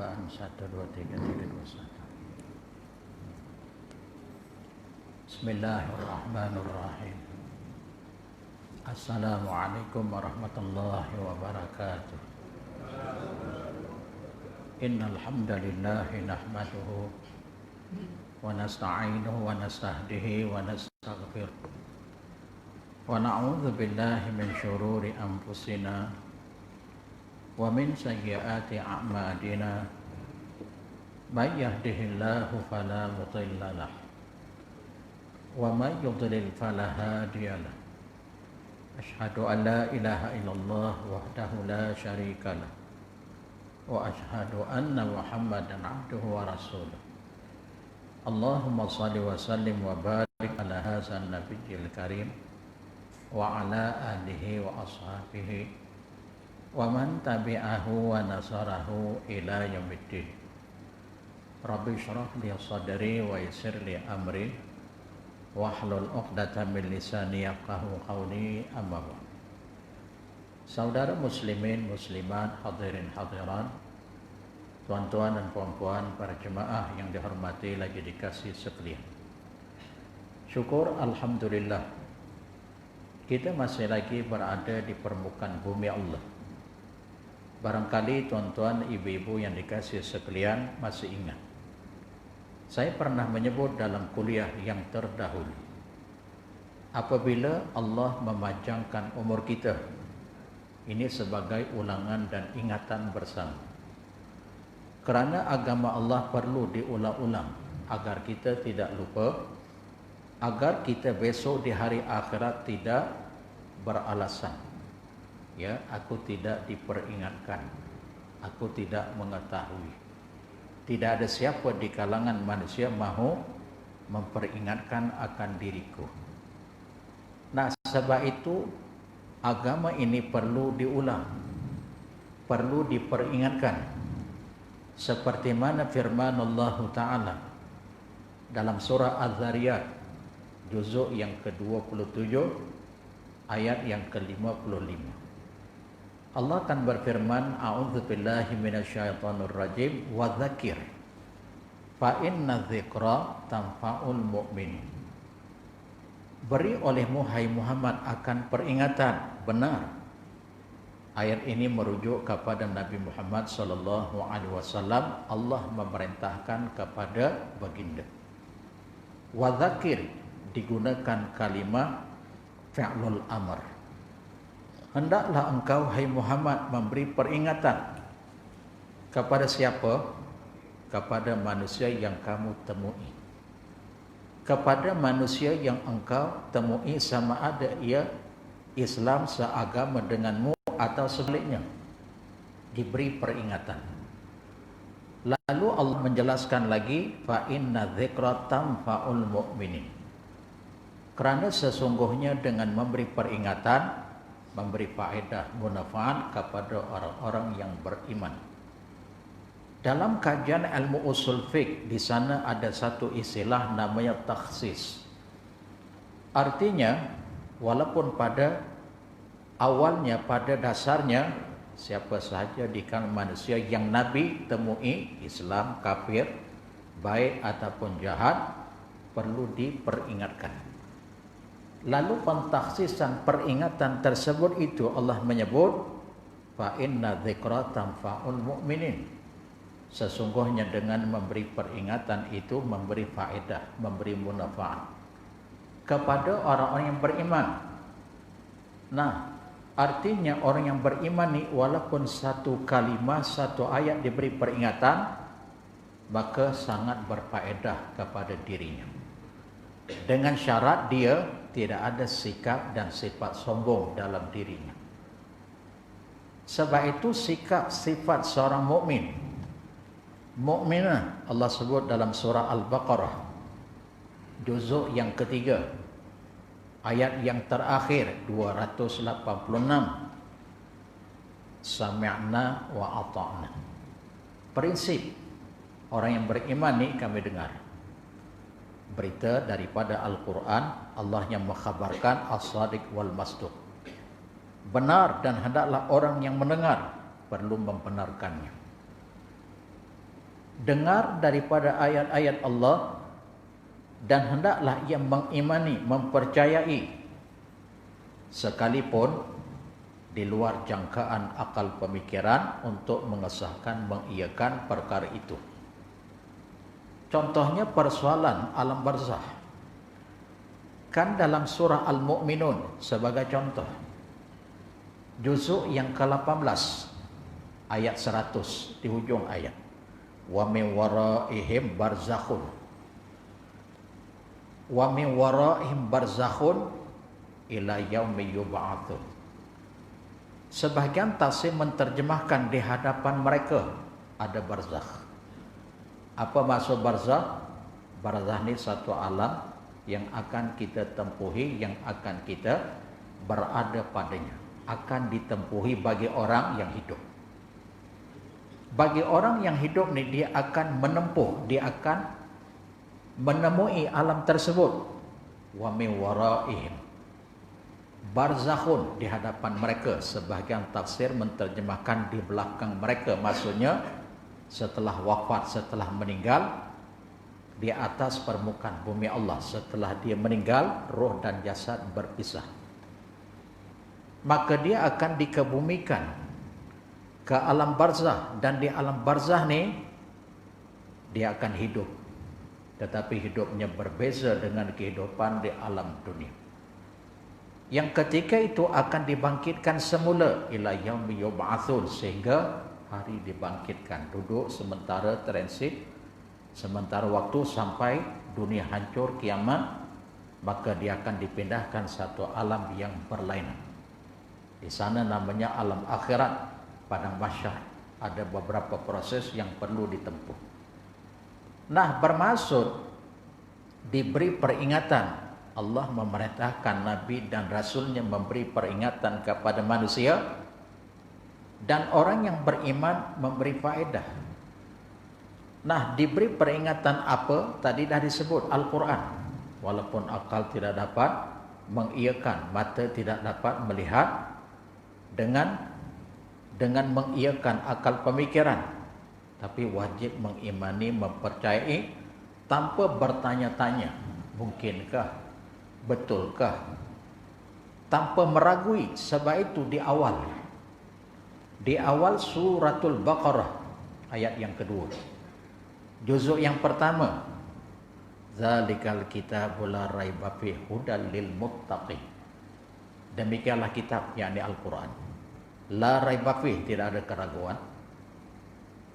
Pembukaan 1, 2, 3, 1. Bismillahirrahmanirrahim. Assalamualaikum warahmatullahi wabarakatuh. Innal hamdalillahi nahmaduhu wa nasta'inuhu wa nastahdihi wa nastaghfiruh. Wa na'udzu billahi min syururi anfusina wa min sayyiati a'malina. May yahdihillahu fala mudilla lahu wa may yudlil fala hadiya lahu. Asyhadu an la ilaha illallah wahdahu la syarika lah wa asyhadu anna Muhammadan abduhu wa rasuluh. Allahumma shalli wa sallim wa barik ala hadzal nabiyil karim wa ala alihi wa ashabihi wa man tabi'ahu wa nasarahu ila yaumiddin. Rabbi shrah li sadri wa yassir li amri wahlul 'uqdatam min lisani yafqahu qawli, amma ba'd. Saudara muslimin muslimat, hadirin hadirat, tuan-tuan dan puan-puan, para jemaah yang dihormati lagi dikasih sekalian. Syukur alhamdulillah kita masih lagi berada di permukaan bumi Allah. Barangkali tuan-tuan, ibu-ibu yang dikasih sekalian masih ingat, saya pernah menyebut dalam kuliah yang terdahulu, apabila Allah memanjangkan umur kita, ini sebagai ulangan dan ingatan bersama. Kerana agama Allah perlu diulang-ulang agar kita tidak lupa, agar kita besok di hari akhirat tidak beralasan, ya, aku tidak diperingatkan, aku tidak mengetahui. Tidak ada siapa di kalangan manusia mahu memperingatkan akan diriku. Nah, sebab itu agama ini perlu diulang, perlu diperingatkan. Seperti mana firman Allah Ta'ala dalam surah Az-Zariyat juzuk yang ke-27 ayat yang ke-55. Allah akan berfirman, a'udzu billahi minasyaitonir rajim, wa dzakir fa inna dzikra tanfa'ul mu'minin. Beri olehmu hai Muhammad akan peringatan, benar. Ayat ini merujuk kepada Nabi Muhammad sallallahu alaihi wasallam. Allah memerintahkan kepada baginda. Wa dzakir digunakan kalimat fi'lul amr. Hendaklah engkau hai Muhammad memberi peringatan kepada siapa? Kepada manusia yang kamu temui. Kepada manusia yang engkau temui, sama ada ia Islam seagama denganmu atau sebaliknya, diberi peringatan. Lalu Allah menjelaskan lagi, fa inna dzikra tanfa'ul mu'minin. Kerana sesungguhnya dengan memberi peringatan, memberi faedah, manfaat kepada orang-orang yang beriman. Dalam kajian ilmu usul fiqh, di sana ada satu istilah namanya takhsis. Artinya, walaupun pada awalnya, pada dasarnya, siapa sahaja di kalangan manusia yang Nabi temui, Islam, kafir, baik ataupun jahat, perlu diperingatkan. Lalu pentakhsisan peringatan tersebut itu Allah menyebut fa inna dzikra tanfa'ul mu'minin. Sesungguhnya dengan memberi peringatan itu memberi faedah, memberi manfaat kepada orang-orang yang beriman. Nah, artinya orang yang beriman ni walaupun satu kalimat, satu ayat diberi peringatan, maka sangat berfaedah kepada dirinya. Dengan syarat dia tidak ada sikap dan sifat sombong dalam dirinya. Sebab itu sikap sifat seorang mukmin, mukminah, Allah sebut dalam surah Al-Baqarah juzuk yang ketiga ayat yang terakhir 286, sami'na wa ata'na. Prinsip orang yang beriman ni kami dengar berita daripada Al-Quran, Allah yang mengkhabarkan as-sadiq wal masduq, benar, dan hendaklah orang yang mendengar perlu membenarkannya. dengar daripada ayat-ayat Allah dan hendaklah ia mengimani, mempercayai sekalipun di luar jangkaan akal pemikiran untuk mengesahkan, mengiyakan perkara itu. Contohnya persoalan alam barzah. Kan dalam surah Al-Mu'minun sebagai contoh, juzuk yang ke-18 ayat 100 di hujung ayat, wa min waraihim barzakhun, wa min waraihim barzakhun ila yaumi yub'atsun. Sebahagian tafsir menterjemahkan di hadapan mereka ada barzakh. Apa maksud barzakh? Barzakh ni satu alam yang akan kita tempuhi, yang akan kita berada padanya, akan ditempuhi bagi orang yang hidup. Bagi orang yang hidup ni, dia akan menempuh, dia akan menemui alam tersebut. Wa min waraihim barzakhun, di hadapan mereka. Sebahagian tafsir menterjemahkan di belakang mereka, maksudnya setelah wafat, setelah meninggal, di atas permukaan bumi Allah. Setelah dia meninggal, roh dan jasad berpisah, maka dia akan dikebumikan ke alam barzah. Dan di alam barzah ni dia akan hidup, tetapi hidupnya berbeza dengan kehidupan di alam dunia, yang ketika itu akan dibangkitkan semula ila yaumi yub'atsun, sehingga hari dibangkitkan. Duduk sementara, transit sementara waktu sampai dunia hancur kiamat, maka dia akan dipindahkan satu alam yang berlainan. Di sana namanya alam akhirat, padang mahsyar. Ada beberapa proses yang perlu ditempuh. Nah, bermaksud diberi peringatan. Allah memerintahkan Nabi dan Rasulnya memberi peringatan kepada manusia, dan orang yang beriman memberi faedah. Nah, diberi peringatan apa? Tadi dah disebut Al-Quran. Walaupun akal tidak dapat mengiyakan, mata tidak dapat melihat, dengan mengiyakan akal pemikiran, tapi wajib mengimani, mempercayai tanpa bertanya-tanya, mungkinkah, betulkah, tanpa meragui. Sebab itu di awal suratul Baqarah ayat yang kedua, juzuk yang pertama, zalikal kitabul la raiba fihi hudal lil muttaqin. Demikianlah kitab, yakni Al-Quran, la raiba fihi, tidak ada keraguan,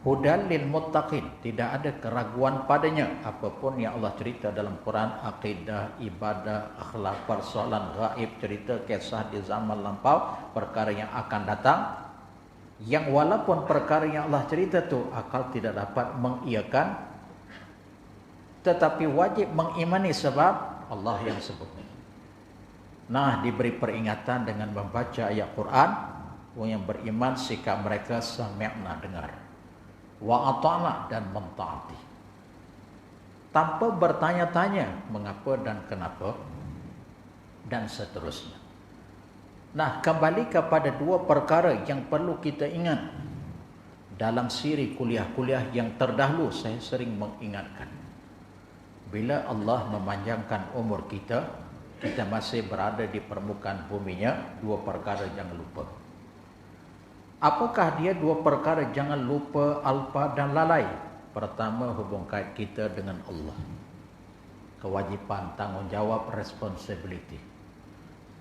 hudal lil muttaqin, tidak ada keraguan padanya. Apapun yang Allah cerita dalam Quran, akidah, ibadah, akhlak, persoalan gaib, cerita kisah di zaman lampau, perkara yang akan datang, yang walaupun perkara yang Allah cerita tu akal tidak dapat mengiyakan, tetapi wajib mengimani sebab Allah yang sebut. Nah, diberi peringatan dengan membaca ayat Quran. Orang yang beriman sikap mereka sami'na, dengar, wa ata'na, dan mentaati, tanpa bertanya-tanya mengapa dan kenapa dan seterusnya. Nah, kembali kepada dua perkara yang perlu kita ingat dalam siri kuliah-kuliah yang terdahulu. Saya sering mengingatkan, bila Allah memanjangkan umur kita, kita masih berada di permukaan buminya, dua perkara jangan lupa. Apakah dia dua perkara? Jangan lupa, alpa dan lalai. Pertama, hubung kait kita dengan Allah, kewajipan, tanggungjawab, responsibility.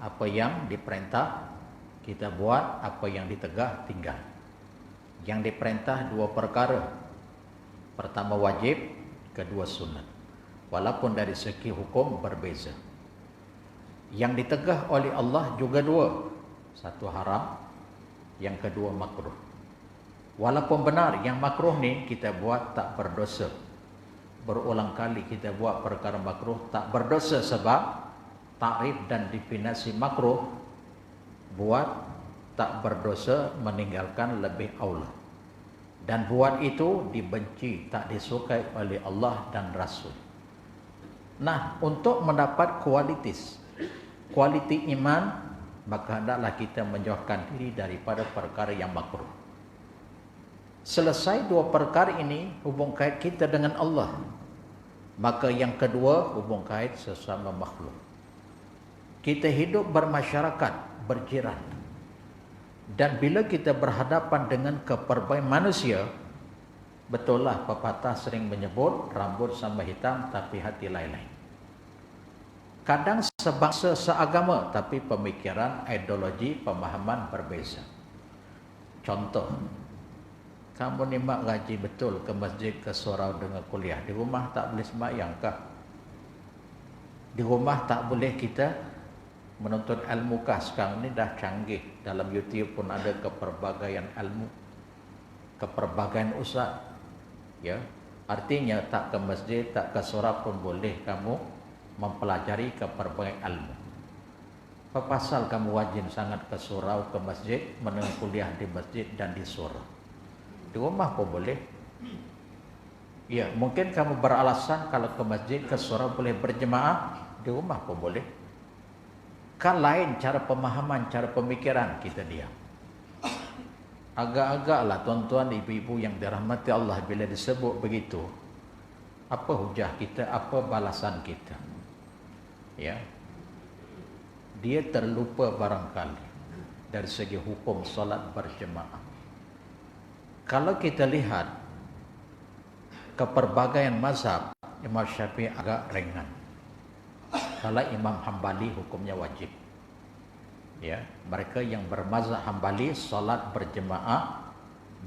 Apa yang diperintah kita buat, apa yang ditegah tinggal. Yang diperintah dua perkara, pertama wajib, kedua sunat, walaupun dari segi hukum berbeza. Yang ditegah oleh Allah juga dua, satu haram, yang kedua makruh. Walaupun benar yang makruh ni kita buat tak berdosa, berulang kali kita buat perkara makruh tak berdosa, sebab takrif dan definisi makruh, buat tak berdosa, meninggalkan lebih aula, dan buat itu dibenci, tak disukai oleh Allah dan Rasul. Nah, untuk mendapat kualiti iman, maka hendaklah kita menjauhkan diri daripada perkara yang makruh. Selesai dua perkara ini, hubung kait kita dengan Allah. Maka yang kedua, hubung kait sesama makhluk. Kita hidup bermasyarakat, berjiran. Dan bila kita berhadapan dengan keperbaikan manusia, betul lah pepatah sering menyebut rambut sama hitam tapi hati lain-lain. Kadang sebangsa seagama tapi pemikiran, ideologi, pemahaman berbeza. Contoh, kamu ni mak ngaji betul ke masjid, ke surau dengan kuliah. Di rumah tak boleh sembahyang kah? Di rumah tak boleh kita menuntut ilmu kah? Sekarang ni dah canggih. Dalam YouTube pun ada keperbagaian ilmu, keperbagaian ustaz. Ya, artinya tak ke masjid, tak ke surau pun boleh kamu mempelajari keperbagaian ilmu. Apa pasal kamu wajib sangat ke surau, ke masjid, menengah kuliah di masjid dan di surau? Di rumah pun boleh. Ya, mungkin kamu beralasan kalau ke masjid, ke surau boleh berjemaah, di rumah pun boleh. Kan lain cara pemahaman, cara pemikiran, kita diam. Agak-agaklah tuan-tuan, ibu-ibu yang dirahmati Allah, bila disebut begitu, apa hujah kita, apa balasan kita? Ya, dia terlupa barangkali dari segi hukum solat berjemaah. Kalau kita lihat keperbagaian mazhab, Imam Syafi'i agak ringan. Kalau Imam Hambali hukumnya wajib. Ya, mereka yang bermazhab Hambali solat berjemaah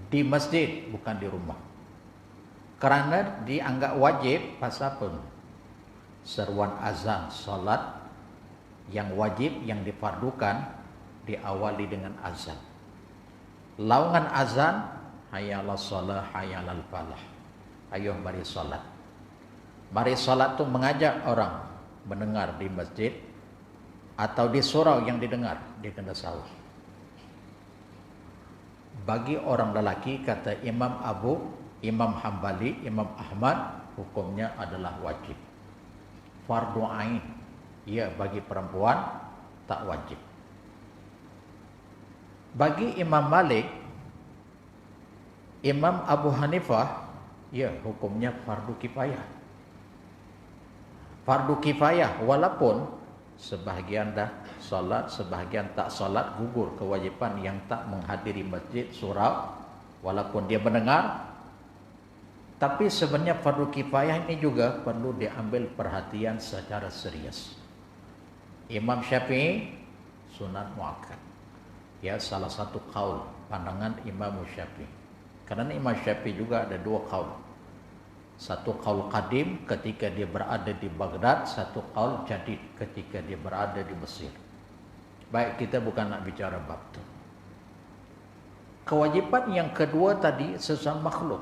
di masjid, bukan di rumah. Kerana dianggap wajib pasal pun seruan azan solat yang wajib, yang difardukan, diawali dengan azan. Laungan azan, hayya 'alas shalah, hayya 'alal falah. Ayo mari solat. Mari solat tu mengajak orang mendengar di masjid atau di surau yang didengar, dia kena sahur. Bagi orang lelaki, kata Imam Hambali, Imam Ahmad, hukumnya adalah wajib. Fardu ain. Ya, bagi perempuan tak wajib. Bagi Imam Malik, Imam Abu Hanifah, ya, hukumnya fardu kifayah. Fardu kifayah, walaupun sebahagian dah solat, sebahagian tak solat, gugur kewajipan yang tak menghadiri masjid, surau, walaupun dia mendengar. Tapi sebenarnya fardu kifayah ini juga perlu diambil perhatian secara serius. Imam Syafi'i sunat muakkad. Ya, salah satu qaul pandangan Imam Syafi'i. Karena Imam Syafi'i juga ada dua qaul. Satu qaul qadim ketika dia berada di Baghdad, satu qaul jadid ketika dia berada di Mesir. Baik, kita bukan nak bicara bab tu. Kewajipan yang kedua tadi, sesama makhluk,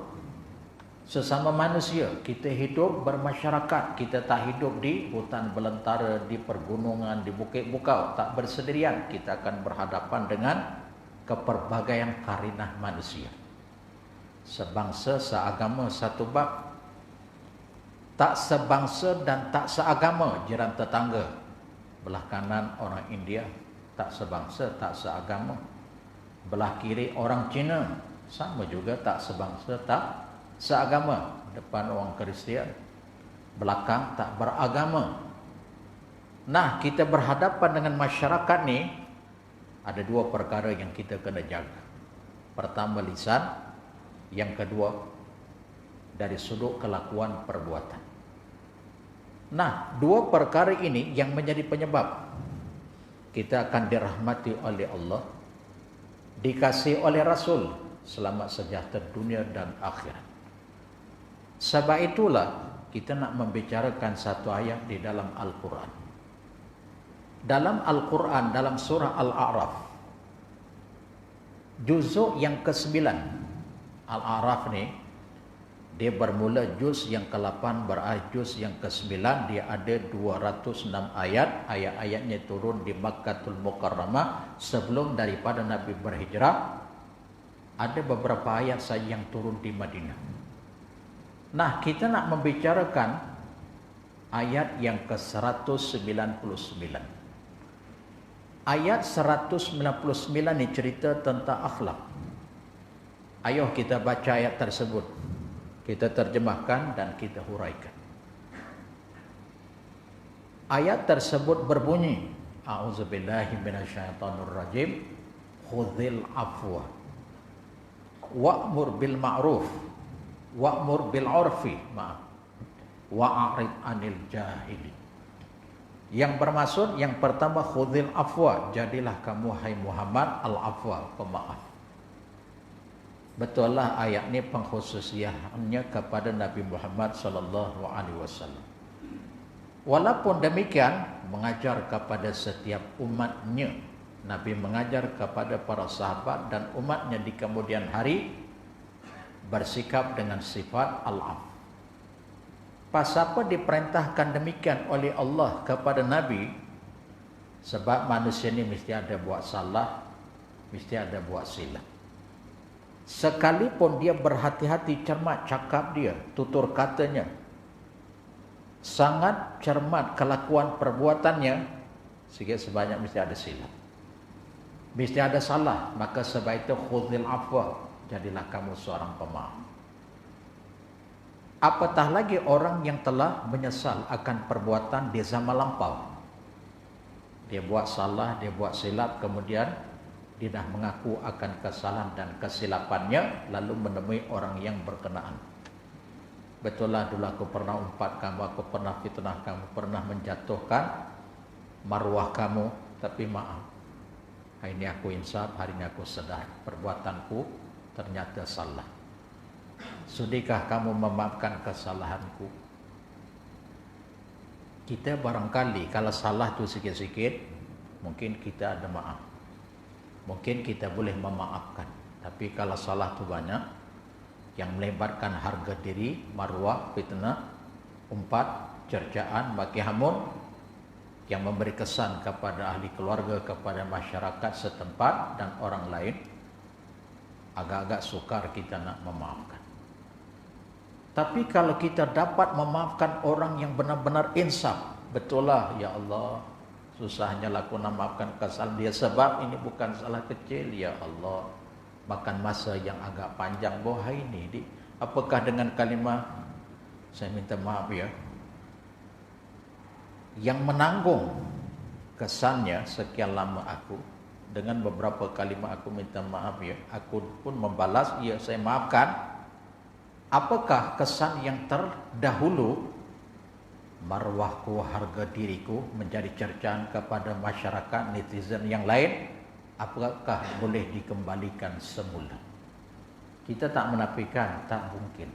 sesama manusia, kita hidup bermasyarakat. Kita tak hidup di hutan belantara, di pergunungan, di bukit-bukau, tak bersendirian. Kita akan berhadapan dengan keperbagaian karinah manusia. Sebangsa, seagama, satu bab. Tak sebangsa dan tak seagama, jiran tetangga. Belah kanan orang India, tak sebangsa, tak seagama. Belah kiri orang Cina, sama juga tak sebangsa, tak seagama. Depan orang Kristian, belakang tak beragama. Nah, kita berhadapan dengan masyarakat ni, ada dua perkara yang kita kena jaga. Pertama lisan, yang kedua dari sudut kelakuan perbuatan. Nah, dua perkara ini yang menjadi penyebab kita akan dirahmati oleh Allah, dikasih oleh Rasul, selamat sejahtera dunia dan akhirat. Sebab itulah kita nak membicarakan satu ayat di dalam Al-Quran. Dalam Al-Quran, dalam surah Al-A'raf, juzuk yang ke-9. Al-A'raf ni, dia bermula juz yang ke-8 berakhir juz yang ke-9. Dia ada 206 ayat. Ayat-ayatnya turun di Makkatul Mukarramah sebelum daripada Nabi berhijrah. Ada beberapa ayat saja yang turun di Madinah. Nah, kita nak membicarakan ayat yang ke-199. Ayat 199 ini cerita tentang akhlak. Ayo kita baca ayat tersebut. Kita terjemahkan dan kita huraikan. Ayat tersebut berbunyi, A'udzubillahi minasyaitonirrajim. Khudhil afwa wa'mur bil ma'ruf wa'mur bil 'urfi wa'arid 'anil jahili. Yang bermaksud yang pertama khudhil afwa, jadilah kamu hai Muhammad al-afwa, pemaaf. Betul lah ayat ini pengkhususiannya kepada Nabi Muhammad sallallahu alaihi wasallam. Walaupun demikian mengajar kepada setiap umatnya. Nabi mengajar kepada para sahabat dan umatnya di kemudian hari bersikap dengan sifat al-af. Pasapa diperintahkan demikian oleh Allah kepada Nabi? Sebab manusia ini mesti ada buat salah, mesti ada buat silap. Sekalipun dia berhati-hati cermat cakap dia, tutur katanya, sangat cermat kelakuan perbuatannya, sikit sebanyak mesti ada silap, mesti ada salah. Maka sebab itu khudhil afwa, jadilah kamu seorang pemaaf. Apatah lagi orang yang telah menyesal akan perbuatan di zaman lampau. Dia buat salah, dia buat silap, kemudian dia dah mengaku akan kesalahan dan kesilapannya, lalu menemui orang yang berkenaan. Betul lah dulu aku pernah umpat kamu, aku pernah fitnah kamu, pernah menjatuhkan marwah kamu, tapi maaf, hari ini aku insaf, hari ini aku sedar perbuatanku ternyata salah. Sudikah kamu memaafkan kesalahanku? Kita barangkali kalau salah tu sikit-sikit, mungkin kita ada maaf, mungkin kita boleh memaafkan. Tapi kalau salah tu banyak, yang melebarkan harga diri, marwah, fitnah, umpat, cercaan, maki hamun, yang memberi kesan kepada ahli keluarga, kepada masyarakat setempat dan orang lain, agak-agak sukar kita nak memaafkan. Tapi kalau kita dapat memaafkan orang yang benar-benar insaf, betul lah ya Allah, susahnya aku nak maafkan kesalahan dia sebab ini bukan salah kecil ya Allah. Makan masa yang agak panjang bohai ini. Apakah dengan kalimah saya minta maaf ya, yang menanggung kesannya sekian lama aku, dengan beberapa kalimat aku minta maaf ya, aku pun membalas ya saya maafkan. Apakah kesan yang terdahulu, marwahku, harga diriku menjadi cercaan kepada masyarakat, netizen yang lain, apakah boleh dikembalikan semula? Kita tak menafikan, tak mungkin.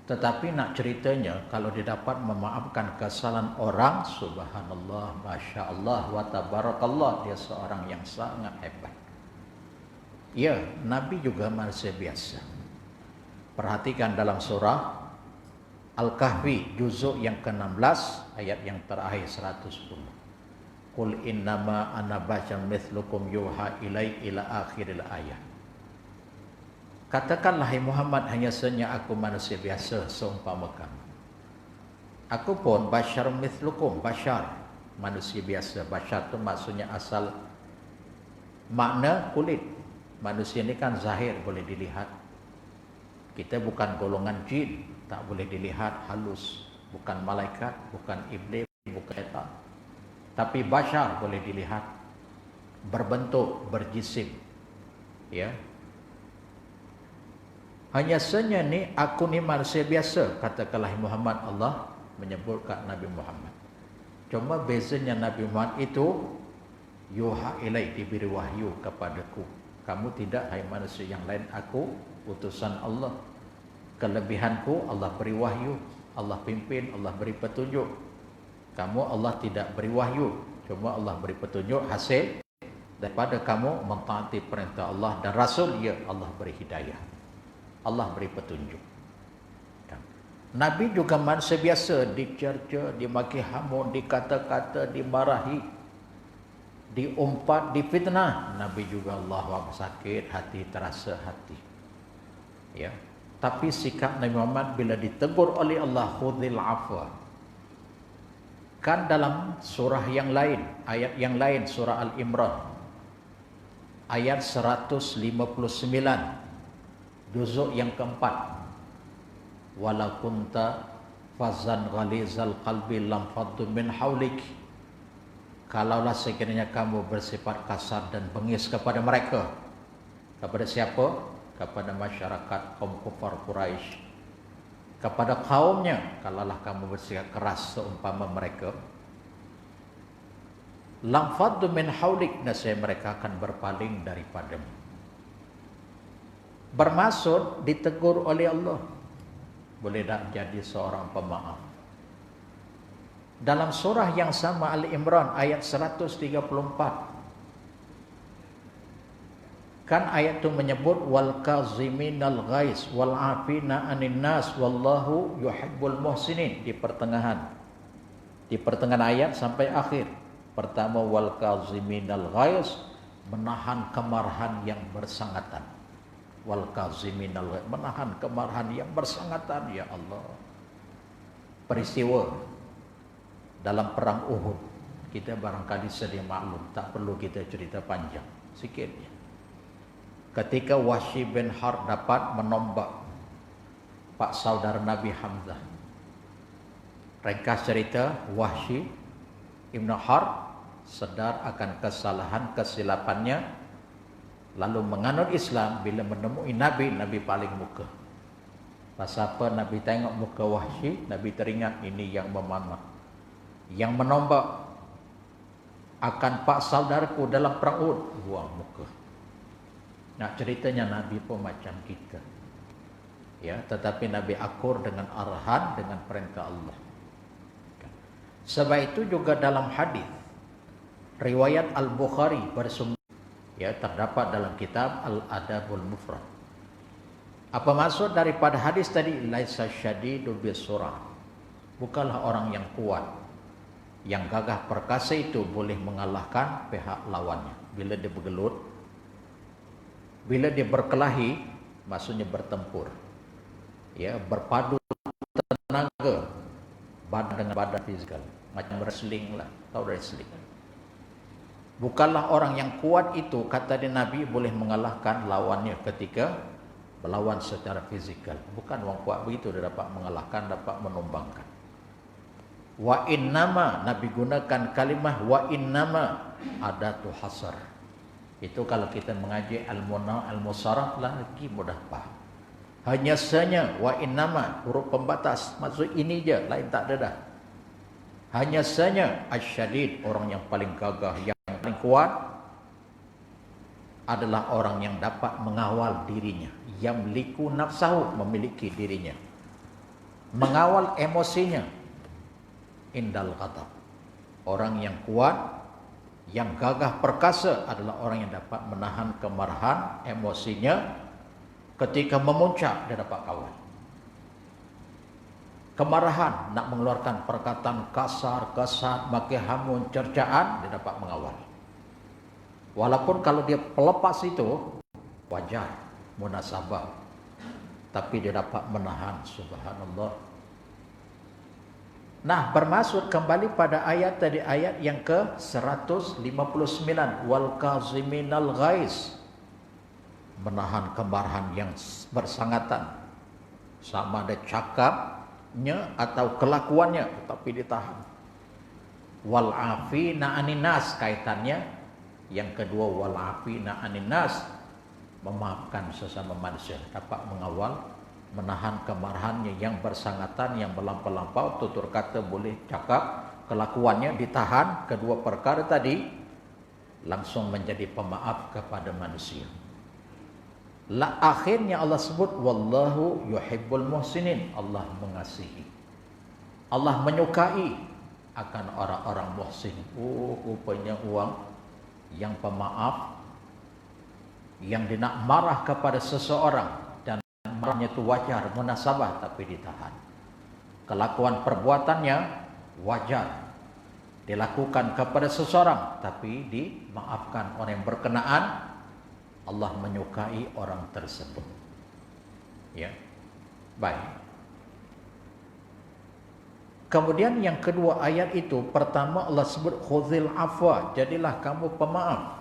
Tetapi nak ceritanya, kalau dia dapat memaafkan kesalahan orang, subhanallah, masya Allah, wa tabarakallah, dia seorang yang sangat hebat. Ya, Nabi juga manusia biasa. Perhatikan dalam surah Al-Kahfi, juzuk yang ke-16, ayat yang terakhir 110. Qul innama ana basharun mithlukum yuha ilai ila akhiril ayat. Katakanlah hai Muhammad, hanya saja aku manusia biasa seumpama kamu. Aku pun basharun mithlukum, bashar, manusia biasa. Bashar tu maksudnya asal makna kulit. Manusia ni kan zahir, boleh dilihat. Kita bukan golongan jin, tak boleh dilihat halus, bukan malaikat, bukan iblis, bukan syaitan. Tapi bashar boleh dilihat, berbentuk, berjisim. Ya. Hanya saja ni aku ni manusia biasa, katakanlah Muhammad, Allah menyebut kat Nabi Muhammad. Cuma bezanya Nabi Muhammad itu yuha ilai, diberi wahyu kepadaku. Kamu tidak, hai manusia yang lain, aku utusan Allah. Kelebihanku Allah beri wahyu, Allah pimpin, Allah beri petunjuk. Kamu Allah tidak beri wahyu, cuma Allah beri petunjuk hasil daripada kamu mentaati perintah Allah dan Rasul. Ya, Allah beri hidayah, Allah beri petunjuk. Nabi juga manusia biasa, dicerca, dimaki hamun, dikata-kata, dimarahi, diumpat, difitnah. Nabi juga Allah sakit hati, terasa hati. Ya. Tapi sikap Nabi Muhammad bila ditegur oleh Allah, khudhil afwa. Kan dalam surah yang lain, ayat yang lain, surah Al-Imran, ayat 159. Juzuk yang keempat. Wala kunta fazan ghalizal qalbi lam faddu min haulik. Kalaulah sekiranya kamu bersifat kasar dan bengis kepada mereka. Kepada siapa? Kepada masyarakat kaum kufar Quraisy. Kepada kaumnya, kalaulah kamu bersikap keras seumpama mereka, lam faddu min haulik, nescaya mereka akan berpaling daripadamu. Bermaksud ditegur oleh Allah. Boleh tak jadi seorang pemaaf. Dalam surah yang sama Ali Imran ayat 134. Kan ayat itu menyebut wal kaziminal ghais wal afina anin nas wallahu yuhibbul muhsinin di pertengahan. Di pertengahan ayat sampai akhir. Pertama wal kaziminal ghais, menahan kemarahan yang bersangatan. Wal kaziminal ghais, menahan kemarahan yang bersangatan. Ya Allah. Peristiwa dalam perang Uhud, kita barangkali sedia maklum, tak perlu kita cerita panjang, sikit ya. Ketika Wahsy bin Harb dapat menombak pak saudara Nabi Hamzah. Ringkas cerita, Wahsy ibn Harb sedar akan kesalahan kesilapannya, lalu menganut Islam. Bila menemui Nabi, Nabi paling muka. Pas apa Nabi tengok muka Wahsy, Nabi teringat ini yang memanah, yang menombak akan pak saudaraku dalam perang Uhud, buang muka. Nak ceritanya Nabi pun macam kita. Ya, tetapi Nabi akur dengan arahan, dengan perintah Allah. Sebab itu juga dalam hadis riwayat Al-Bukhari bersumber, ya, terdapat dalam kitab Al-Adabul Mufrad. Apa maksud daripada hadis tadi? Laisa syadidu bisurah. Bukanlah orang yang kuat, yang gagah perkasa itu boleh mengalahkan pihak lawannya. Bila dia bergelut, bila dia berkelahi, maksudnya bertempur, ya, berpadu tenaga badan dengan badan fizikal, macam wrestling lah, tahu wrestling. Bukanlah orang yang kuat itu, kata dia Nabi, boleh mengalahkan lawannya ketika berlawan secara fizikal. Bukan orang kuat begitu dia dapat mengalahkan, dapat menumbangkan. Wa innama, Nabi gunakan kalimah wa innama, adatu hasar. Itu kalau kita mengaji al-musarraf lagi mudah paham. Hanya saja wa innama, huruf pembatas, maksud ini je, lain tak ada dah. Hanya saja asyadid, orang yang paling gagah, yang paling kuat adalah orang yang dapat mengawal dirinya, yang liku nafsahu, memiliki dirinya, mengawal emosinya. Indal ghadab, orang yang kuat, yang gagah perkasa adalah orang yang dapat menahan kemarahan, emosinya. Ketika memuncak, dia dapat kawal. Kemarahan, nak mengeluarkan perkataan kasar, kesat, maki hamun, cercaan, dia dapat mengawal. Walaupun kalau dia pelepas itu, wajar, munasabah, tapi dia dapat menahan, subhanallah. Nah, bermaksud kembali pada ayat tadi, ayat yang ke-159, wal kaziminal ghais, menahan kemarahan yang bersangatan, sama ada cakapnya atau kelakuannya, tetapi ditahan. Wal afina anin nas, kaitannya yang kedua, wal afina anin nas, memaafkan sesama manusia, dapat mengawal, menahan kemarahannya yang bersangatan, yang melampau-lampau, tutur kata boleh cakap, kelakuannya ditahan. Kedua perkara tadi, langsung menjadi pemaaf kepada manusia. Akhirnya Allah sebut wallahu yuhibbul muhsinin, Allah mengasihi, Allah menyukai akan orang-orang muhsin. Rupanya orang yang pemaaf, yang dia nak marah kepada seseorang, marahnya itu wajar, munasabah, tapi ditahan. Kelakuan perbuatannya wajar, dilakukan kepada seseorang, tapi dimaafkan orang yang berkenaan. Allah menyukai orang tersebut. Ya, baik. Kemudian yang kedua ayat itu, pertama Allah sebut khuzil afwa, jadilah kamu pemaaf.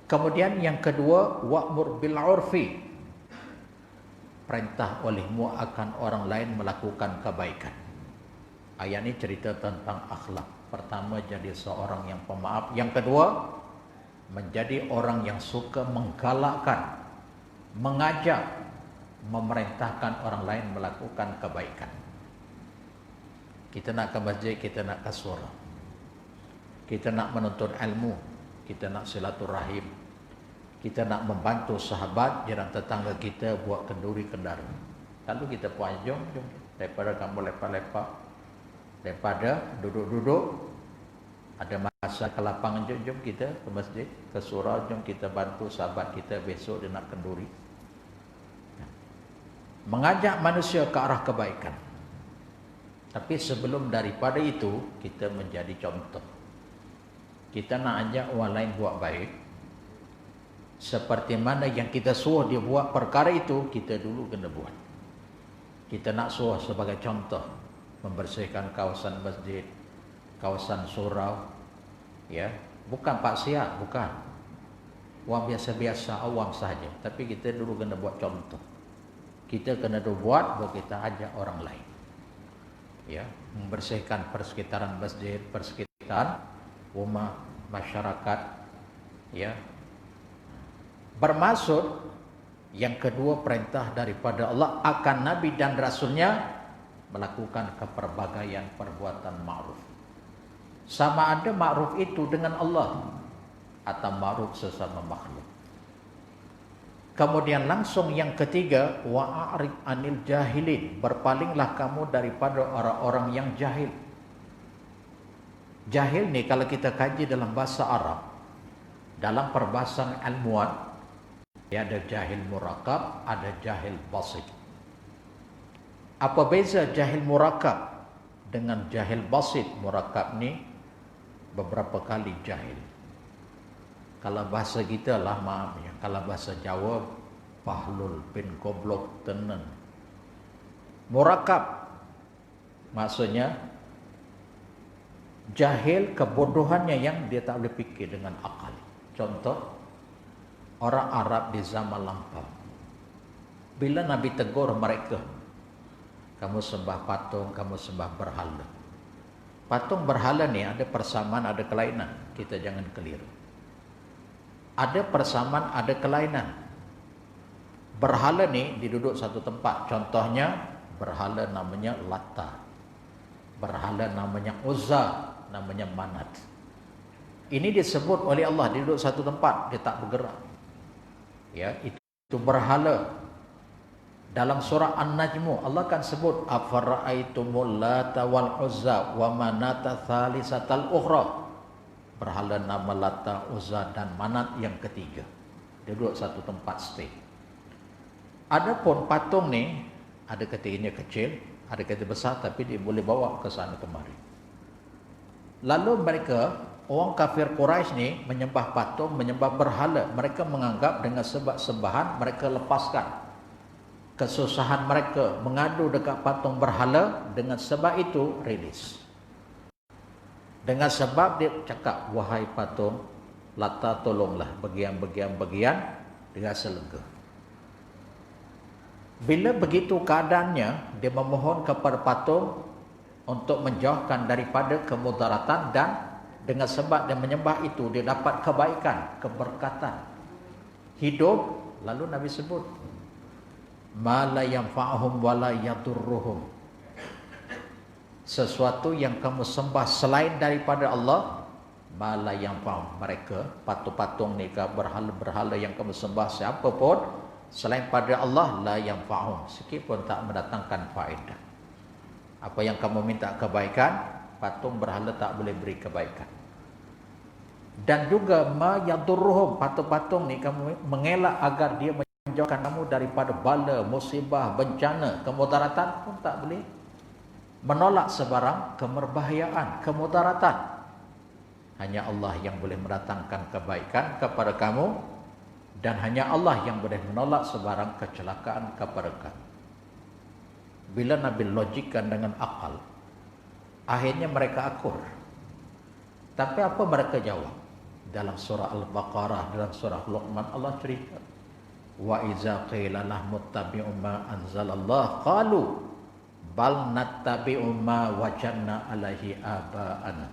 Kemudian yang kedua wa'mur bil urfi, perintah olehmu akan orang lain melakukan kebaikan. Ayat ini cerita tentang akhlak. Pertama, jadi seorang yang pemaaf. Yang kedua, menjadi orang yang suka menggalakkan, mengajak, memerintahkan orang lain melakukan kebaikan. Kita nak ke masjid, kita nak ke surau, kita nak menuntut ilmu, kita nak silaturahim, kita nak membantu sahabat, jiran tetangga kita buat kenduri kendara. Lalu kita puan, jom, daripada kamu lepak-lepak, daripada duduk-duduk, ada masa ke lapangan, jom kita ke masjid, ke surau, jom kita bantu sahabat kita besok dia nak kenduri. Mengajak manusia ke arah kebaikan. Tapi sebelum daripada itu, kita menjadi contoh. Kita nak ajak orang lain buat baik, seperti mana yang kita suruh dia buat perkara itu, kita dulu kena buat. Kita nak suruh sebagai contoh, membersihkan kawasan masjid, kawasan surau, ya, bukan paksiat, bukan. Orang biasa-biasa, awam sahaja. Tapi kita dulu kena buat contoh. Kita kena buat, baru kita ajak orang lain. Ya, membersihkan persekitaran masjid, persekitaran rumah masyarakat, ya. Bermaksud yang kedua, perintah daripada Allah akan Nabi dan Rasulnya melakukan keperbagaian perbuatan ma'ruf. Sama ada ma'ruf itu dengan Allah atau ma'ruf sesama makhluk. Kemudian langsung yang ketiga, wa'arid anil jahilin, berpalinglah kamu daripada orang-orang yang jahil. Jahil ni kalau kita kaji dalam bahasa Arab, dalam perbahasan ilmuwan, ada jahil murakab, ada jahil basit. Apa beza jahil murakab dengan jahil basit? Murakab ni beberapa kali jahil. Kalau bahasa kita lah, maaf ya, kalau bahasa Jawa, pahlul bin goblok tenan. Murakab maksudnya jahil, kebodohannya yang dia tak boleh fikir dengan akal. Contoh, orang Arab di zaman lampau, bila Nabi tegur mereka, kamu sembah patung, kamu sembah berhala. Patung berhala ni ada persamaan, ada kelainan. Kita jangan keliru. Ada persamaan, ada kelainan. Berhala ni diduduk satu tempat. Contohnya, berhala namanya Lata, berhala namanya Uzza, namanya Manat. Ini disebut oleh Allah duduk satu tempat, dia tak bergerak. Ya, itu berhala. Dalam surah An-Najmu Allah kan sebut afara'aitumul Lata wal Uzza wa Manata thalitsatal ukhra. Berhala nama Lata, Uzza dan Manat yang ketiga. Dia duduk satu tempat stay. Adapun patung ni, ada ketiganya kecil, ada ketiga besar, tapi dia boleh bawa ke sana kemari. Lalu mereka, orang kafir Quraisy ni menyembah patung, menyembah berhala. Mereka menganggap dengan sebab sembahan mereka lepaskan kesusahan mereka, mengadu dekat patung berhala. Dengan sebab itu rilis. Dengan sebab dia cakap, wahai patung Lata, tolonglah bagian-bagian dia rasa lega. Bila begitu keadaannya, dia memohon kepada patung untuk menjauhkan daripada kemudaratan, dan dengan sebab dia menyembah itu, dia dapat kebaikan, keberkatan hidup. Lalu Nabi sebut, ma la yanfa'uhum wa la yadurruhum, sesuatu yang kamu sembah selain daripada Allah, ma la yanfa'uhum, mereka patung-patung ni, berhala-berhala yang kamu sembah, siapa pun selain pada Allah, la yanfa'uhum, sikit pun tak mendatangkan faedah. Apa yang kamu minta kebaikan, patung berhala tak boleh beri kebaikan. Dan juga ma yadurruhum, patung-patung ni kamu mengelak agar dia menjauhkan kamu daripada bala, musibah, bencana, kemudaratan pun tak boleh. Menolak sebarang kemerbahayaan, kemudaratan. Hanya Allah yang boleh mendatangkan kebaikan kepada kamu, dan hanya Allah yang boleh menolak sebarang kecelakaan kepada kamu. Bila Nabi logikkan dengan akal, akhirnya mereka akur. Tapi apa mereka jawab? Dalam surah Al-Baqarah, dalam surah Luqman, Allah cerita, Wa iza qila lahum ittabi'u ma anzalallah qalu bal nattabi'u ma wajadna alaihi aba'ana.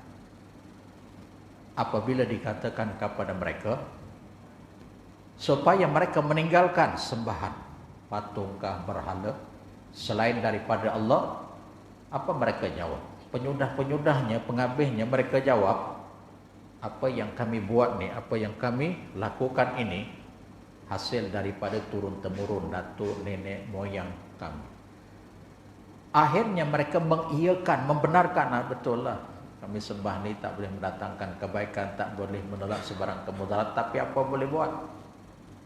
Apabila dikatakan kepada mereka supaya mereka meninggalkan sembahan patungkah berhala selain daripada Allah, apa mereka jawab? Penyudah-penyudahnya, pengabihnya mereka jawab, apa yang kami buat ni, apa yang kami lakukan ini hasil daripada turun-temurun datuk nenek moyang kami. Akhirnya mereka mengiyakan, membenarkan, betul lah, kami sembah ni tak boleh mendatangkan kebaikan, tak boleh menolak sebarang kemudarat, tapi apa boleh buat?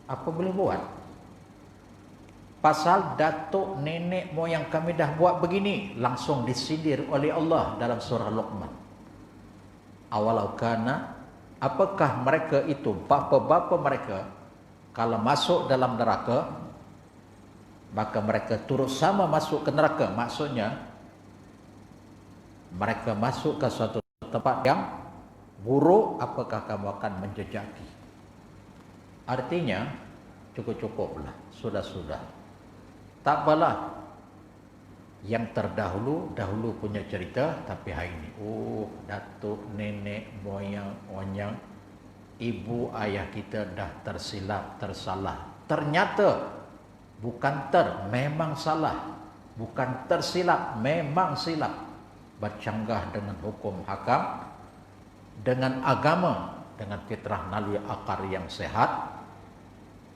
Apa boleh buat? Pasal datuk nenek moyang kami dah buat begini, langsung disindir oleh Allah dalam surah Luqman. Awalau kana, apakah mereka itu, bapa-bapa mereka, kalau masuk dalam neraka, maka mereka turut sama masuk ke neraka. Maksudnya, mereka masuk ke suatu tempat yang buruk, apakah kamu akan menjejaki? Artinya, cukup-cukuplah, sudah-sudah. Tak apalah, yang terdahulu, dahulu punya cerita, tapi hari ini, datuk, nenek, moyang, ibu, ayah kita dah tersilap, tersalah. Ternyata, bukan memang salah. Bukan tersilap, memang silap. Bercanggah dengan hukum hakam, dengan agama, dengan fitrah naluri akar yang sehat,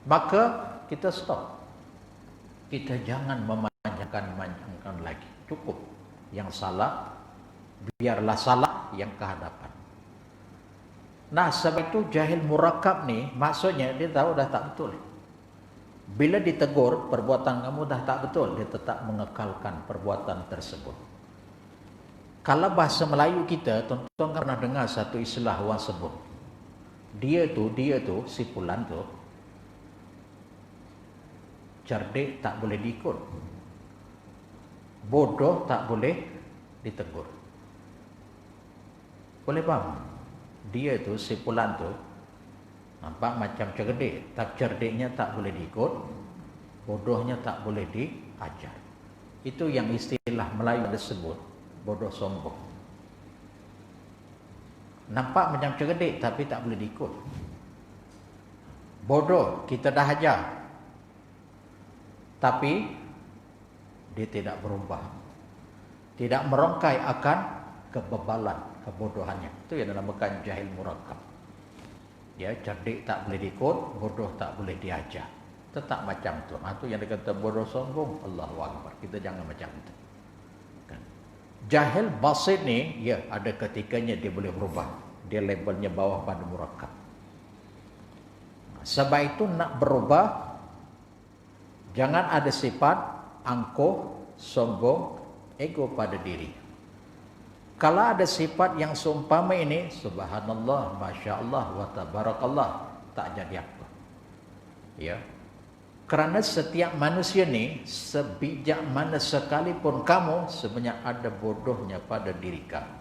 maka kita stop. Kita jangan memanjangkan lagi. Cukup. Yang salah, biarlah salah yang kehadapan. Nah, sebab itu jahil murakab ni, maksudnya dia tahu dah tak betul. Bila ditegur, perbuatan kamu dah tak betul, dia tetap mengekalkan perbuatan tersebut. Kalau bahasa Melayu kita, tuan-tuan pernah dengar satu istilah orang sebut. Dia tu, si Fulan tu, cerdik tak boleh diikut, bodoh tak boleh ditegur. Boleh faham? Dia tu, si Fulan tu, nampak macam cerdik, tapi cerdiknya tak boleh diikut, bodohnya tak boleh diajar. Itu yang istilah Melayu disebut bodoh sombong. Nampak macam cerdik tapi tak boleh diikut. Bodoh kita dah ajar, tapi dia tidak berubah, tidak merongkai akan kebebalan, kebodohannya. Itu yang dinamakan jahil murakab. Ya, cerdik tak boleh diikut, bodoh tak boleh diajar. Tetap macam tu. Itu yang dikata bodoh sombong. Allahu Akbar. Kita jangan macam itu. Kan? Jahil basit ni, ya, ada ketikanya dia boleh berubah. Dia labelnya bawah pada murakab. Sebab itu nak berubah, jangan ada sifat angkuh, sombong, ego pada diri. Kalau ada sifat yang seumpama ini, subhanallah, masya-Allah, wa tabarakallah, tak jadi apa. Ya. Kerana setiap manusia ni, sebijak mana sekalipun kamu, sebenarnya ada bodohnya pada diri kamu.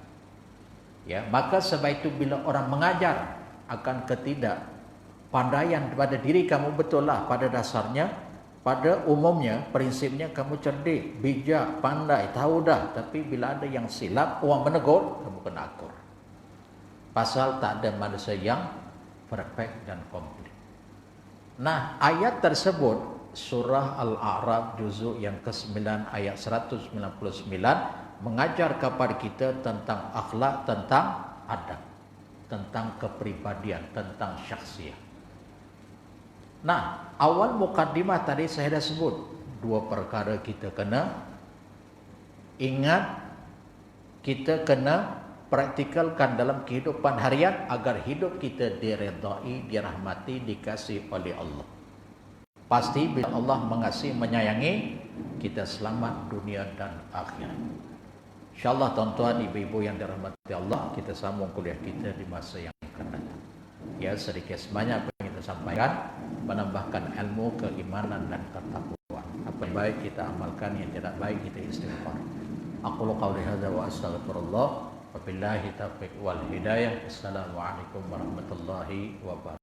Ya, maka sebab itu bila orang mengajar akan ketidakpandaian pada diri kamu, betul lah pada dasarnya, pada umumnya, prinsipnya kamu cerdik, bijak, pandai, tahu dah. Tapi bila ada yang silap, orang menegur, kamu kena akur. Pasal tak ada manusia yang perfect dan komplit. Nah, ayat tersebut, surah Al-A'raf juzuk yang ke-9 ayat 199, mengajar kepada kita tentang akhlak, tentang adab, tentang kepribadian, tentang syakhsiah. Nah, awal mukadimah tadi saya dah sebut dua perkara kita kena ingat, kita kena praktikalkan dalam kehidupan harian agar hidup kita diredai, dirahmati, dikasihi oleh Allah. Pasti bila Allah mengasihi, menyayangi, kita selamat dunia dan akhirat. InsyaAllah tuan-tuan, ibu-ibu yang dirahmati Allah, kita sambung kuliah kita di masa yang akan datang. Ya, sedikit sebanyak apa yang kita sampaikan, menambahkan ilmu, keimanan dan ketakwaan. Apa yang baik kita amalkan, yang tidak baik kita istighfar. Aqulu qawli hadza wa astaghfirullah. Wabillahi taufiq wal hidayah. Assalamualaikum warahmatullahi wabarakatuh.